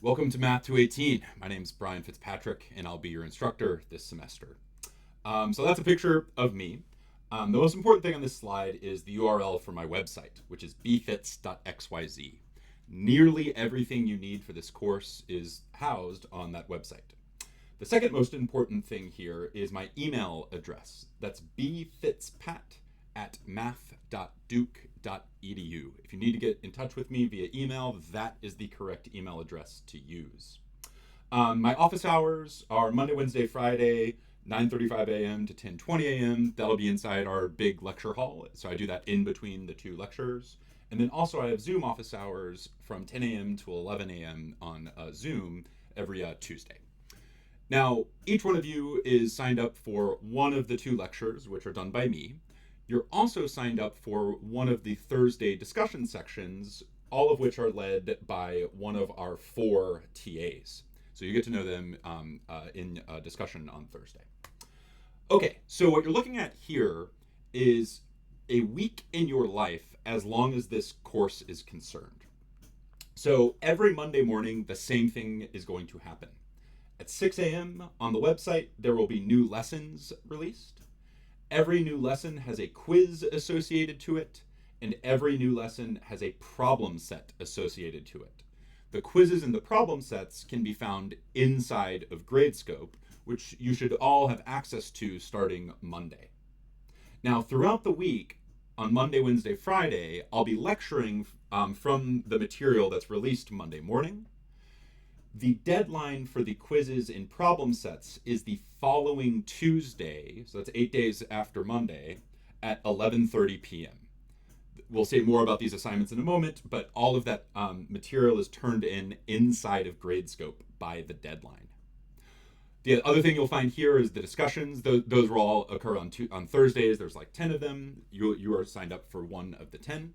Welcome to Math 218. My name is Brian Fitzpatrick, and I'll be your instructor this semester. So that's a picture of me. The most important thing on this slide is the URL for my website, which is bfits.xyz. Nearly everything you need for this course is housed on that website. The second most important thing here is my email address. That's bfitspat@math.duke.edu. If you need to get in touch with me via email, that is the correct email address to use. My office hours are Monday, Wednesday, Friday, 9:35 a.m. to 10:20 a.m. That'll be inside our big lecture hall, so I do that in between the two lectures. And then also I have Zoom office hours from 10 a.m. to 11 a.m. on Zoom every Tuesday. Now, each one of you is signed up for one of the two lectures, which are done by me. You're also signed up for one of the Thursday discussion sections, all of which are led by one of our four TAs. So you get to know them in a discussion on Thursday. Okay, so what you're looking at here is a week in your life as long as this course is concerned. So every Monday morning, the same thing is going to happen. At 6 a.m. on the website, there will be new lessons released. Every new lesson has a quiz associated to it, and every new lesson has a problem set associated to it. The quizzes and the problem sets can be found inside of Gradescope, which you should all have access to starting Monday. Now, throughout the week, on Monday, Wednesday, Friday, I'll be lecturing from the material that's released Monday morning. The deadline for the quizzes and problem sets is the following Tuesday, so that's 8 days after Monday, at 11:30 p.m. We'll say more about these assignments in a moment, but all of that material is turned in inside of Gradescope by the deadline. The other thing you'll find here is the discussions. Those will all occur on Thursdays. There's like 10 of them. You are signed up for one of the 10.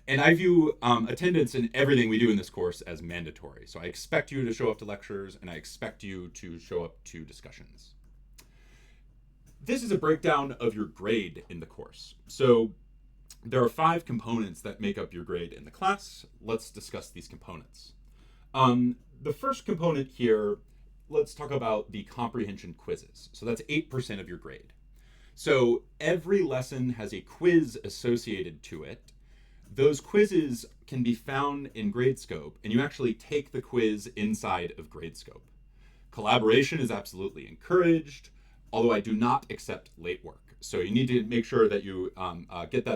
And I view attendance in everything we do in this course as mandatory. So I expect you to show up to lectures, and I expect you to show up to discussions. This is a breakdown of your grade in the course. So there are 5 components that make up your grade in the class. Let's discuss these components. The first component here, let's talk about the comprehension quizzes. So that's 8% of your grade. So every lesson has a quiz associated to it. Those quizzes can be found in Gradescope, and you actually take the quiz inside of Gradescope. Collaboration is absolutely encouraged, although I do not accept late work. So you need to make sure that you get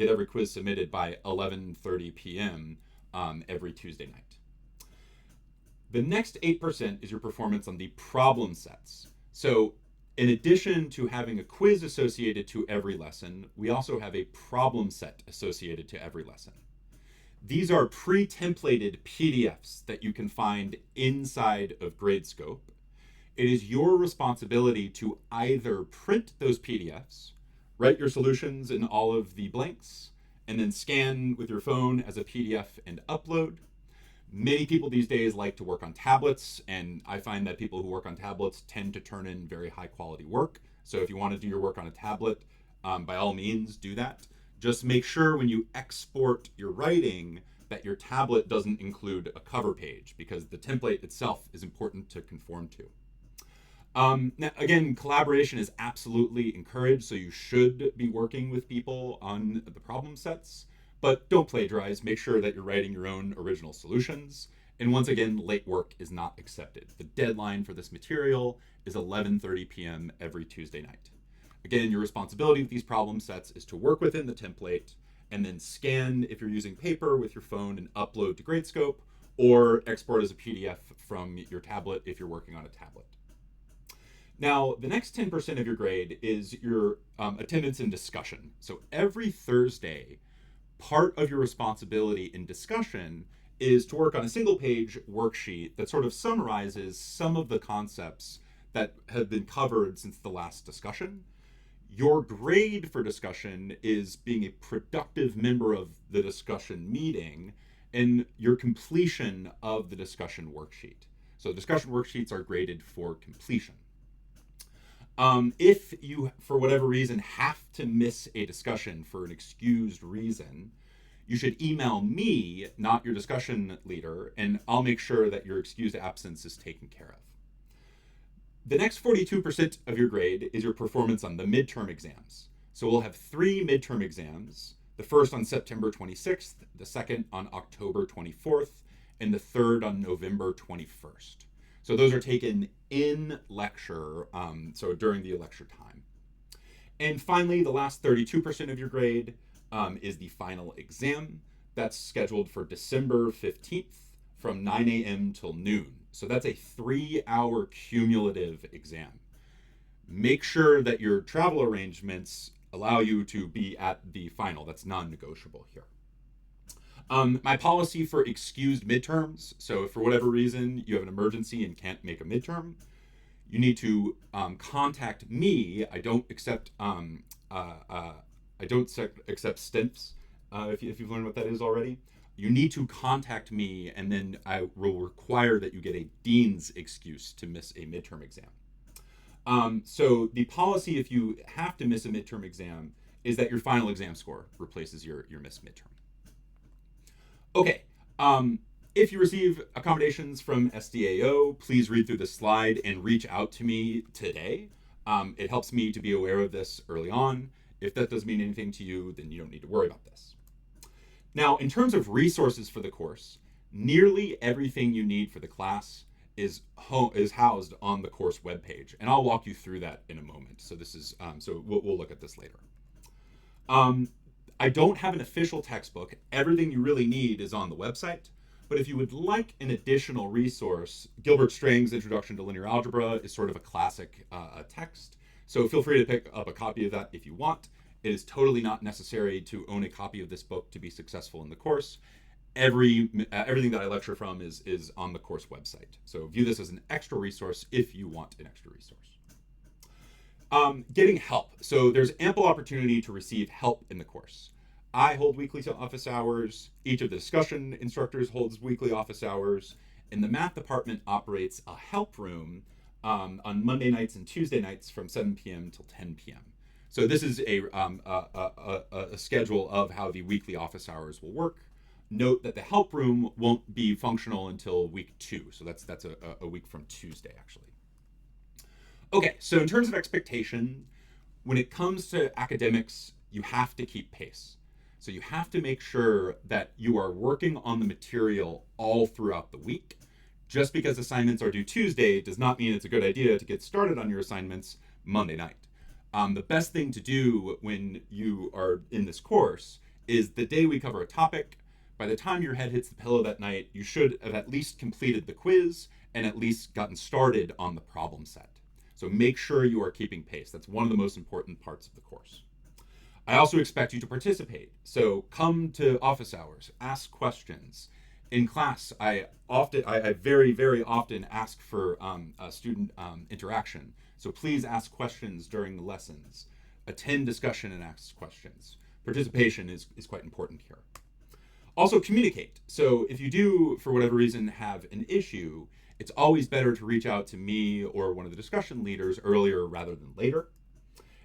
every quiz submitted by 11:30 p.m. Every Tuesday night. The next 8% is your performance on the problem sets. So in addition to having a quiz associated to every lesson, we also have a problem set associated to every lesson. These are pre-templated PDFs that you can find inside of Gradescope. It is your responsibility to either print those PDFs, write your solutions in all of the blanks, and then scan with your phone as a PDF and upload. Many people these days like to work on tablets, and I find that people who work on tablets tend to turn in very high quality work. So if you want to do your work on a tablet, by all means do that. Just make sure when you export your writing that your tablet doesn't include a cover page, because the template itself is important to conform to. Now, again, collaboration is absolutely encouraged, so you should be working with people on the problem sets. But don't plagiarize. Make sure that you're writing your own original solutions. And once again, late work is not accepted. The deadline for this material is 11:30 p.m. every Tuesday night. Again, your responsibility with these problem sets is to work within the template and then scan if you're using paper with your phone and upload to Gradescope, or export as a PDF from your tablet if you're working on a tablet. Now, the next 10% of your grade is your attendance in discussion. So every Thursday, part of your responsibility in discussion is to work on a single page worksheet that sort of summarizes some of the concepts that have been covered since the last discussion. Your grade for discussion is being a productive member of the discussion meeting and your completion of the discussion worksheet. So discussion worksheets are graded for completion. If you, for whatever reason, have to miss a discussion for an excused reason, you should email me, not your discussion leader, and I'll make sure that your excused absence is taken care of. The next 42% of your grade is your performance on the midterm exams. So we'll have 3 midterm exams, the first on September 26th, the second on October 24th, and the third on November 21st. So those are taken in lecture, so during the lecture time. And finally, the last 32% of your grade is the final exam. That's scheduled for December 15th from 9 a.m. till noon. So that's a 3-hour cumulative exam. Make sure that your travel arrangements allow you to be at the final. That's non-negotiable here. My policy for excused midterms. So if for whatever reason you have an emergency and can't make a midterm, you need to contact me. I don't accept stints. If you've learned what that is already, you need to contact me, and then I will require that you get a dean's excuse to miss a midterm exam. So the policy, if you have to miss a midterm exam, is that your final exam score replaces your missed midterm. Okay. If you receive accommodations from SDAO, please read through the slide and reach out to me today. It helps me to be aware of this early on. If that doesn't mean anything to you, then you don't need to worry about this. Now, in terms of resources for the course, nearly everything you need for the class is housed on the course webpage, and I'll walk you through that in a moment. So this is so we'll look at this later. I don't have an official textbook. Everything you really need is on the website. But if you would like an additional resource, Gilbert Strang's Introduction to Linear Algebra is sort of a classic text. So feel free to pick up a copy of that if you want. It is totally not necessary to own a copy of this book to be successful in the course. Everything that I lecture from is on the course website. So view this as an extra resource if you want an extra resource. Getting help. So there's ample opportunity to receive help in the course. I hold weekly office hours. Each of the discussion instructors holds weekly office hours. And the math department operates a help room on Monday nights and Tuesday nights from 7 p.m. till 10 p.m. So this is a schedule of how the weekly office hours will work. Note that the help room won't be functional until week 2. So that's a week from Tuesday, actually. Okay, so in terms of expectation, when it comes to academics, you have to keep pace. So you have to make sure that you are working on the material all throughout the week. Just because assignments are due Tuesday does not mean it's a good idea to get started on your assignments Monday night. The best thing to do when you are in this course is the day we cover a topic, by the time your head hits the pillow that night, you should have at least completed the quiz and at least gotten started on the problem set. So make sure you are keeping pace. That's one of the most important parts of the course. I also expect you to participate. So come to office hours, ask questions. In class, I very, very often ask for student interaction. So please ask questions during the lessons. Attend discussion and ask questions. Participation is quite important here. Also communicate. So if you do, for whatever reason, have an issue, it's always better to reach out to me or one of the discussion leaders earlier rather than later.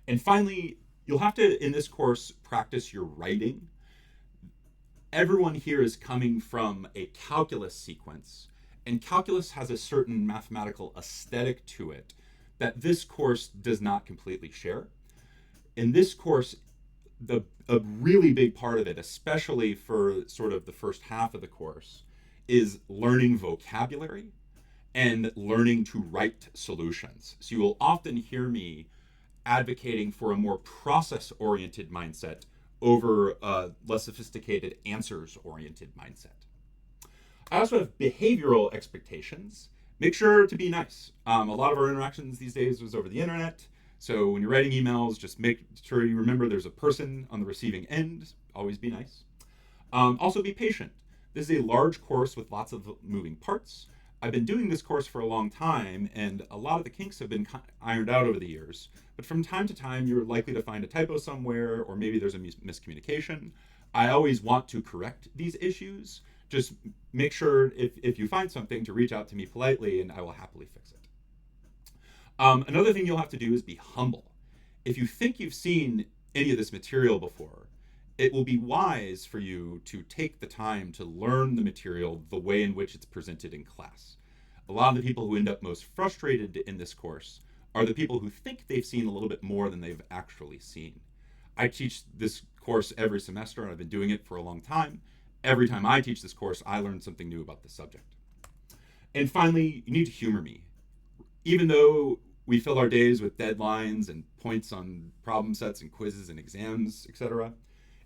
And finally, you'll have to, in this course, practice your writing. Everyone here is coming from a calculus sequence, and calculus has a certain mathematical aesthetic to it that this course does not completely share. In this course, a really big part of it, especially for sort of the first half of the course, is learning vocabulary and learning to write solutions. So you will often hear me advocating for a more process-oriented mindset over a less sophisticated answers-oriented mindset. I also have behavioral expectations. Make sure to be nice. A lot of our interactions these days was over the internet. So when you're writing emails, just make sure you remember there's a person on the receiving end. Always be nice. Also be patient. This is a large course with lots of moving parts. I've been doing this course for a long time, and a lot of the kinks have been ironed out over the years. But from time to time, you're likely to find a typo somewhere, or maybe there's a miscommunication. I always want to correct these issues. Just make sure if you find something to reach out to me politely, and I will happily fix it. Another thing you'll have to do is be humble. If you think you've seen any of this material before, it will be wise for you to take the time to learn the material the way in which it's presented in class. A lot of the people who end up most frustrated in this course are the people who think they've seen a little bit more than they've actually seen. I teach this course every semester, and I've been doing it for a long time. Every time I teach this course, I learn something new about the subject. And finally, you need to humor me. Even though we fill our days with deadlines and points on problem sets and quizzes and exams, etc.,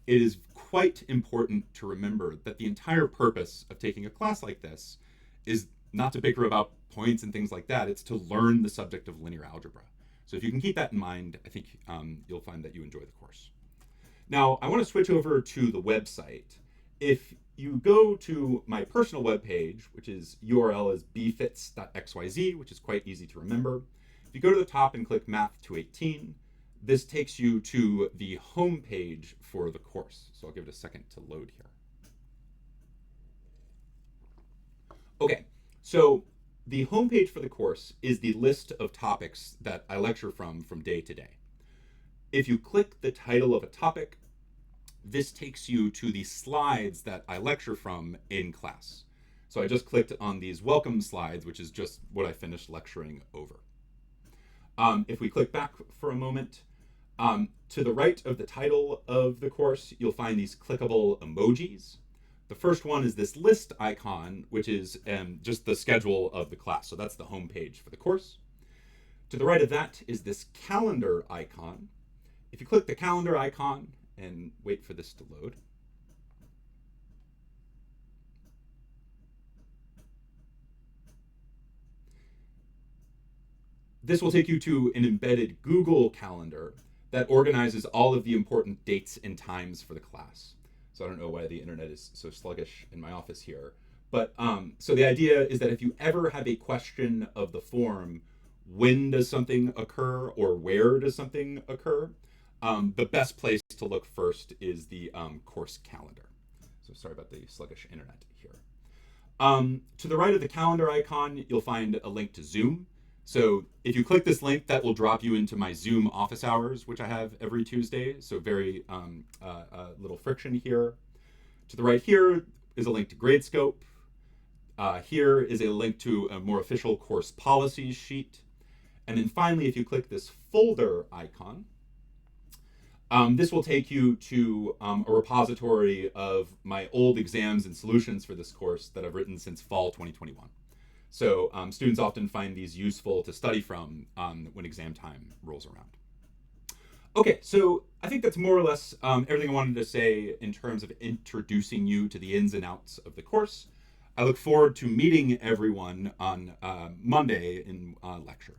it is quite important to remember that the entire purpose of taking a class like this is not to bicker about points and things like that. It's to learn the subject of linear algebra. So if you can keep that in mind, I think you'll find that you enjoy the course. Now, I want to switch over to the website. If you go to my personal webpage, which is URL is bfits.xyz, which is quite easy to remember. If you go to the top and click Math 218, this takes you to the home page for the course. So I'll give it a second to load here. Okay, so the home page for the course is the list of topics that I lecture from day to day. If you click the title of a topic, this takes you to the slides that I lecture from in class. So I just clicked on these welcome slides, which is just what I finished lecturing over. If we click back for a moment, to the right of the title of the course, you'll find these clickable emojis. The first one is this list icon, which is just the schedule of the class. So that's the home page for the course. To the right of that is this calendar icon. If you click the calendar icon and wait for this to load, this will take you to an embedded Google Calendar that organizes all of the important dates and times for the class. So I don't know why the internet is so sluggish in my office here. But so the idea is that if you ever have a question of the form, when does something occur or where does something occur, the best place to look first is the course calendar. So sorry about the sluggish internet here. To the right of the calendar icon, you'll find a link to Zoom. So if you click this link, that will drop you into my Zoom office hours, which I have every Tuesday. So very little friction here. To the right here is a link to Gradescope. Here is a link to a more official course policies sheet. And then finally, if you click this folder icon, this will take you to a repository of my old exams and solutions for this course that I've written since fall 2021. So students often find these useful to study from when exam time rolls around. Okay, so I think that's more or less everything I wanted to say in terms of introducing you to the ins and outs of the course. I look forward to meeting everyone on Monday in lecture.